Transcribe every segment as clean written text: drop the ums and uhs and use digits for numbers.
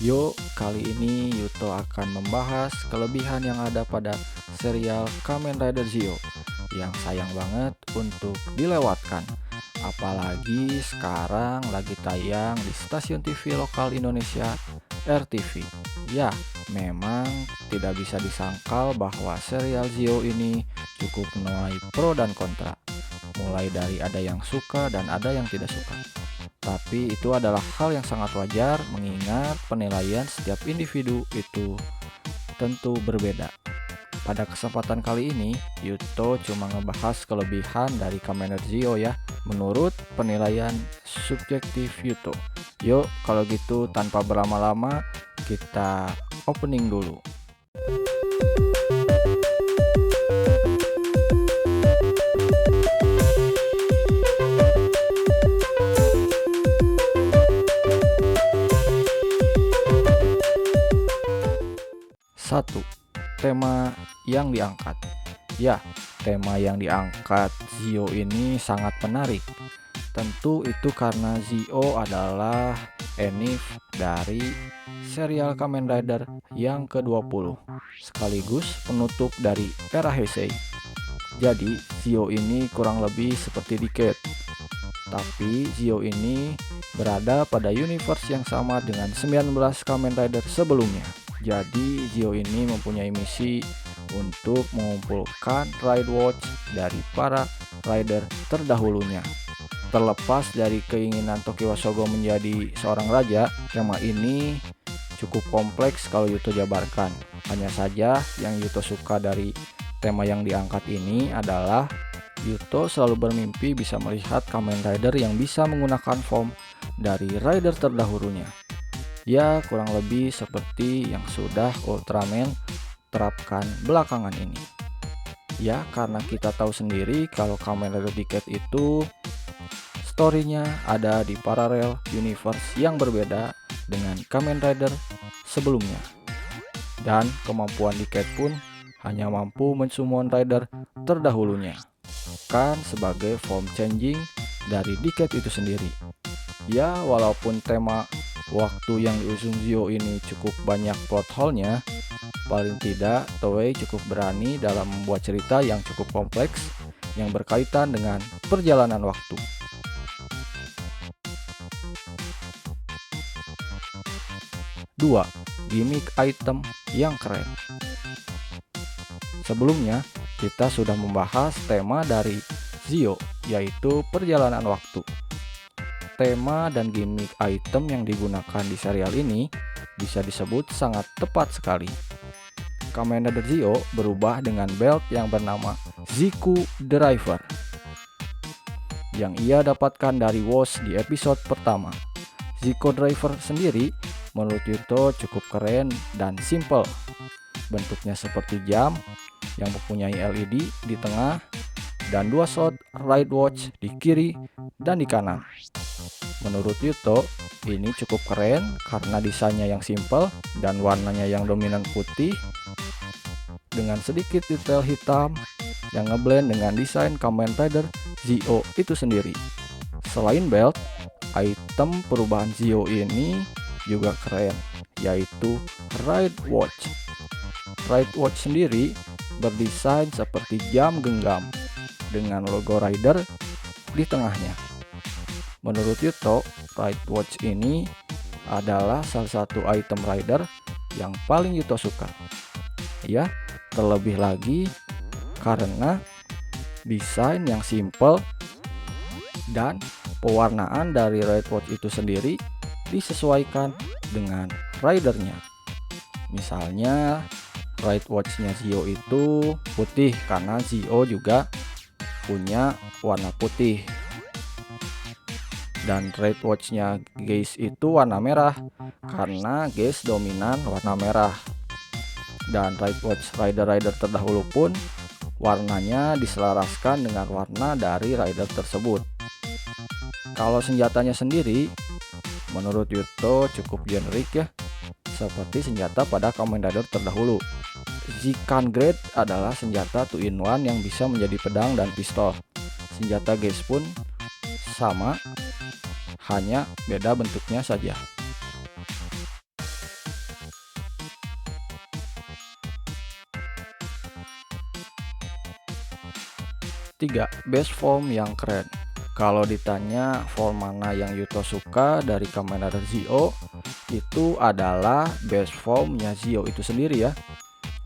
Yuk, kali ini Yuto akan membahas kelebihan yang ada pada serial Kamen Rider Zio yang sayang banget untuk dilewatkan. Apalagi sekarang lagi tayang di stasiun TV lokal Indonesia, RTV. Ya, memang tidak bisa disangkal bahwa serial Zio ini cukup menuai pro dan kontra. Mulai dari ada yang suka dan ada yang tidak suka. Tapi itu adalah hal yang sangat wajar mengingat penilaian setiap individu itu tentu berbeda. Pada kesempatan kali ini, Yuto cuma ngebahas kelebihan dari Kamen Rider Zio ya, menurut penilaian subjektif Yuto. Yuk, kalau gitu tanpa berlama-lama, kita opening dulu. Satu, tema yang diangkat. Ya, tema yang diangkat Zio ini sangat menarik. Tentu itu karena Zio adalah enif dari serial Kamen Rider yang ke-20, sekaligus penutup dari era Heisei. Jadi, Zio ini kurang lebih seperti Decade. Tapi Zio ini berada pada universe yang sama dengan 19 Kamen Rider sebelumnya. Jadi Zio ini mempunyai misi untuk mengumpulkan Ride Watch dari para rider terdahulunya. Terlepas dari keinginan Tokiwa Shogo menjadi seorang raja, tema ini cukup kompleks kalau Yuto jabarkan. Hanya saja yang Yuto suka dari tema yang diangkat ini adalah Yuto selalu bermimpi bisa melihat Kamen Rider yang bisa menggunakan form dari rider terdahulunya. Ya, kurang lebih seperti yang sudah Ultraman terapkan belakangan ini. Ya, karena kita tahu sendiri kalau Kamen Rider Decade itu story-nya ada di parallel universe yang berbeda dengan Kamen Rider sebelumnya. Dan kemampuan Decade pun hanya mampu mensummon rider terdahulunya, bukan sebagai form changing dari Decade itu sendiri. Ya, walaupun tema waktu yang diusung Zio ini cukup banyak plot hole-nya, paling tidak Toei cukup berani dalam membuat cerita yang cukup kompleks yang berkaitan dengan perjalanan waktu. 2. Gimmick item yang keren. Sebelumnya, kita sudah membahas tema dari Zio, yaitu perjalanan waktu. Tema dan gimmick item yang digunakan di serial ini bisa disebut sangat tepat sekali. Kamen Rider Zio berubah dengan belt yang bernama Ziku Driver yang ia dapatkan dari Woz di episode pertama. Ziku Driver sendiri menurut Yuto cukup keren dan simple. Bentuknya seperti jam yang mempunyai LED di tengah dan dua slot ride watch di kiri dan di kanan. Menurut Yuto, ini cukup keren karena desainnya yang simple dan warnanya yang dominan putih dengan sedikit detail hitam yang ngeblend dengan desain Kamen Rider Zio itu sendiri. Selain belt, item perubahan Zio ini juga keren, yaitu Ride Watch. Ride Watch sendiri berdesain seperti jam genggam dengan logo rider di tengahnya. Menurut Yuto, Ride Watch ini adalah salah satu item rider yang paling Yuto suka. Ya, terlebih lagi karena desain yang simple dan pewarnaan dari Ride Watch itu sendiri disesuaikan dengan ridernya. Misalnya Ride Watch-nya Zio itu putih karena Zio juga punya warna putih. Dan Ride Watch-nya Geis itu warna merah karena Geis dominan warna merah. Dan Ride Watch rider-rider terdahulu pun warnanya diselaraskan dengan warna dari rider tersebut. Kalau senjatanya sendiri, menurut Yuto cukup generik ya, seperti senjata pada Kamen Rider terdahulu. Zikan Grade adalah senjata 2-in-1 yang bisa menjadi pedang dan pistol. Senjata Geis pun sama, hanya beda bentuknya saja. 3. Best form yang keren. Kalau ditanya form mana yang Yuto suka dari Kamen Rider Zi-O, itu adalah best formnya Zi-O itu sendiri ya.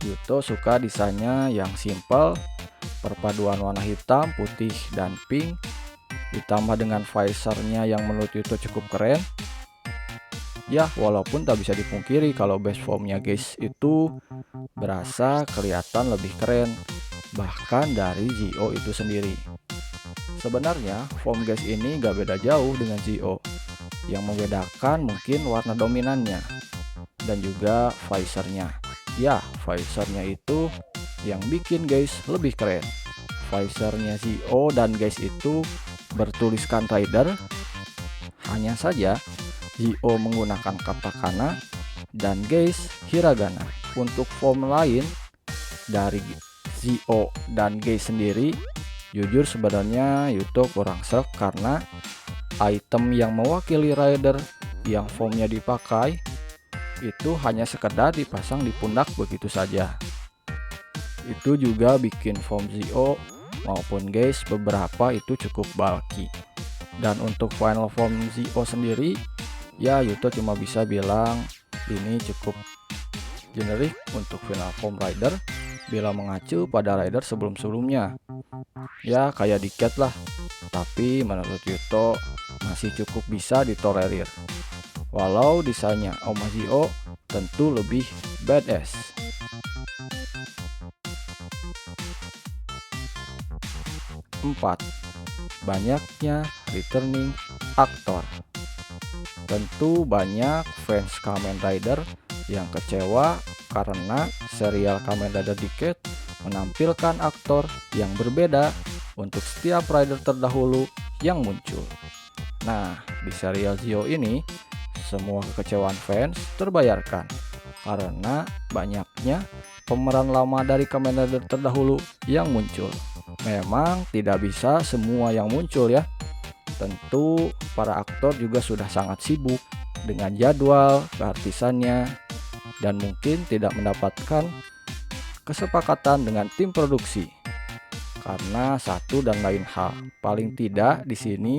Yuto suka desainnya yang simple, perpaduan warna hitam, putih, dan pink, ditambah dengan visornya yang menurut Yuto cukup keren. Ya, walaupun tak bisa dipungkiri kalau best formnya guys itu berasa kelihatan lebih keren, bahkan dari Zi-O itu sendiri. Sebenarnya form guys ini gak beda jauh dengan Zi-O. Yang membedakan mungkin warna dominannya dan juga visornya. Ya, visornya itu yang bikin guys lebih keren. Visornya Zi-O dan guys itu bertuliskan Rider. Hanya saja Zi-O menggunakan katakana dan guys hiragana. Untuk form lain dari Zi-O dan guys sendiri, jujur sebenarnya Yuto kurang serg karena item yang mewakili rider yang formnya dipakai itu hanya sekedar dipasang di pundak begitu saja. Itu juga bikin form Zi-O maupun guys beberapa itu cukup bulky. Dan untuk final form Zi-O sendiri, ya Yuto cuma bisa bilang ini cukup generik untuk final form rider bila mengacu pada rider sebelum-sebelumnya. Ya kayak diket lah, tapi menurut Yuto masih cukup bisa ditolerir. Walau desainnya Oma Zi-O tentu lebih badass. 4. Banyaknya returning aktor. Tentu banyak fans Kamen Rider yang kecewa karena serial Kamen Rider Decade menampilkan aktor yang berbeda untuk setiap rider terdahulu yang muncul. Nah, di serial Zi-O ini semua kekecewaan fans terbayarkan karena banyaknya pemeran lama dari Kamen Rider terdahulu yang muncul. Memang tidak bisa semua yang muncul ya. Tentu para aktor juga sudah sangat sibuk dengan jadwal keartisannya dan mungkin tidak mendapatkan kesepakatan dengan tim produksi. Karena satu dan lain hal, paling tidak di sini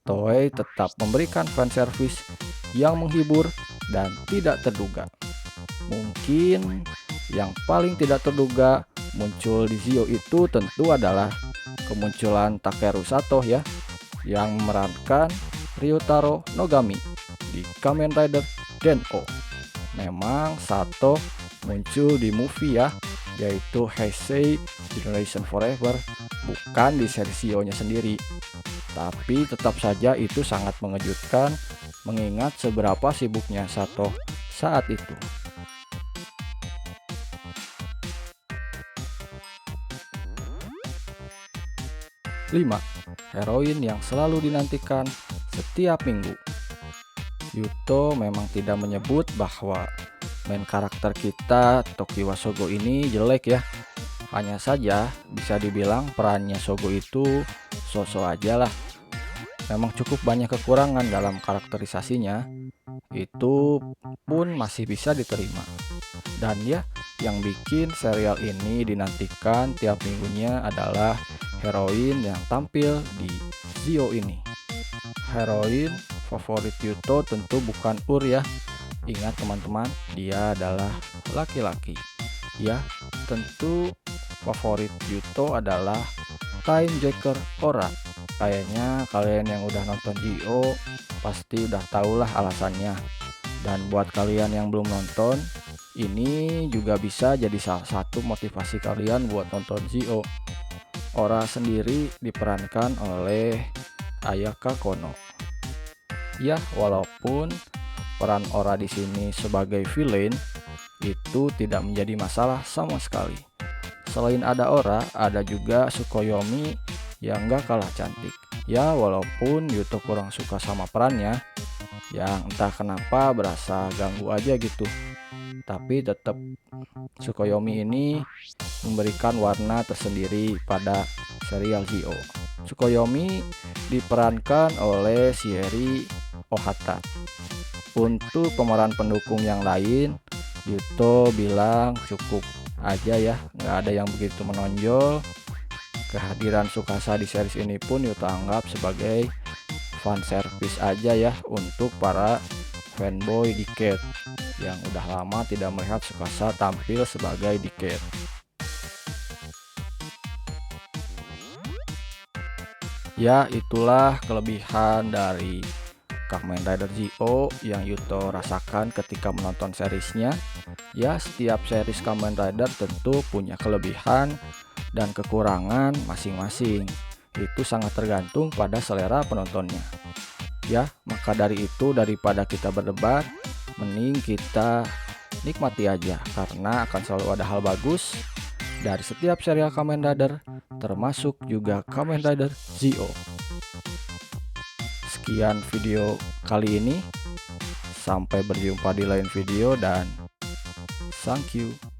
Toei tetap memberikan fanservice yang menghibur dan tidak terduga. Mungkin yang paling tidak terduga muncul di Zi-O itu tentu adalah kemunculan Takeru Sato ya, yang memerankan Ryotaro Nogami di Kamen Rider Den-O. Memang Sato muncul di movie ya, yaitu Heisei Generation Forever, bukan di seri Zi-O-nya sendiri. Tapi tetap saja itu sangat mengejutkan mengingat seberapa sibuknya Sato saat itu. 5. Heroin yang selalu dinantikan setiap minggu. Yuto memang tidak menyebut bahwa main karakter kita Tokiwa Sogo ini jelek ya. Hanya saja bisa dibilang perannya Sogo itu so-so aja lah. Memang cukup banyak kekurangan dalam karakterisasinya. Itu pun masih bisa diterima. Dan ya, yang bikin serial ini dinantikan tiap minggunya adalah heroin yang tampil di Zi-O ini. Heroin favorit Yuto tentu bukan Ur ya. Ingat teman-teman, dia adalah laki-laki. Ya, tentu favorit Yuto adalah Time Jacker Ora. Kayaknya kalian yang udah nonton Zi-O pasti udah tahulah alasannya. Dan buat kalian yang belum nonton, ini juga bisa jadi salah satu motivasi kalian buat nonton Zi-O. Ora sendiri diperankan oleh Ayaka Kono. Ya, walaupun peran Ora di sini sebagai villain itu tidak menjadi masalah sama sekali. Selain ada Ora, ada juga Tsukuyomi yang gak kalah cantik. Ya, walaupun Yuto kurang suka sama perannya, yang entah kenapa berasa ganggu aja gitu. Tapi tetap Tsukuyomi ini memberikan warna tersendiri pada serial Zi-O. Tsukuyomi diperankan oleh Shieri Ohata. Untuk pemeran pendukung yang lain, Yuto bilang cukup aja ya, nggak ada yang begitu menonjol. Kehadiran Tsukasa di series ini pun Yuto anggap sebagai fan service aja ya untuk para fanboy Decade yang udah lama tidak melihat Tsukasa tampil sebagai Decade. Ya, itulah kelebihan dari Kamen Rider Zi-O yang Yuto rasakan ketika menonton seriesnya. Ya, setiap series Kamen Rider tentu punya kelebihan dan kekurangan masing-masing. Itu sangat tergantung pada selera penontonnya. Ya, maka dari itu daripada kita berdebat, mending kita nikmati aja karena akan selalu ada hal bagus dari setiap serial Kamen Rider, termasuk juga Kamen Rider Zi-O. Sekian video kali ini. Sampai berjumpa di lain video dan thank you.